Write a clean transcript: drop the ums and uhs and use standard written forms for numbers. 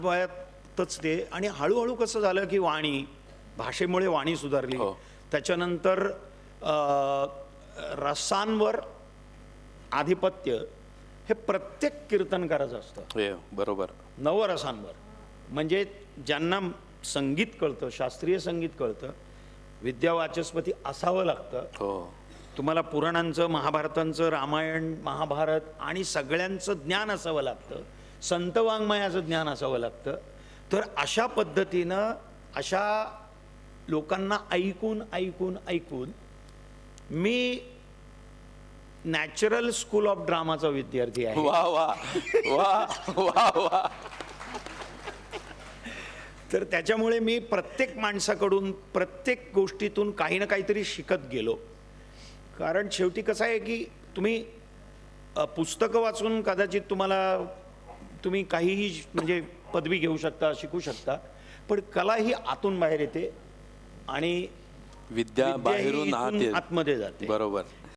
वयातच ते. आणि हळूहळू कसं झालं की वाणी, भाषेमुळे वाणी सुधारली. त्याच्यानंतर रसांवर आधिपत्य हे प्रत्येक कीर्तनकाराचं असतं. बरोबर. नवरसांवर, म्हणजे ज्यांना संगीत कळतं, शास्त्रीय संगीत कळतं, विद्यावाचस्पती असावं लागतं. तुम्हाला पुराणांचं, महाभारतांचं, रामायण महाभारत आणि सगळ्यांचं ज्ञान असावं लागतं, संत वाङ्मयाचं ज्ञान असावं लागतं. तर अशा पद्धतीनं अशा लोकांना ऐकून ऐकून ऐकून मी नॅचरल स्कूल ऑफ ड्रामाचा विद्यार्थी आहे. वा वा वा वा वा. तर त्याच्यामुळे मी प्रत्येक माणसाकडून, प्रत्येक गोष्टीतून काही ना काहीतरी शिकत गेलो. कारण शेवटी कसं आहे की तुम्ही पुस्तकं वाचून कदाचित तुम्ही काहीही म्हणजे पदवी घेऊ शकता, शिकू शकता, पण कला ही आतून बाहेर येते आणि विद्या बाहेरून आतमध्ये जाते. बरोबर.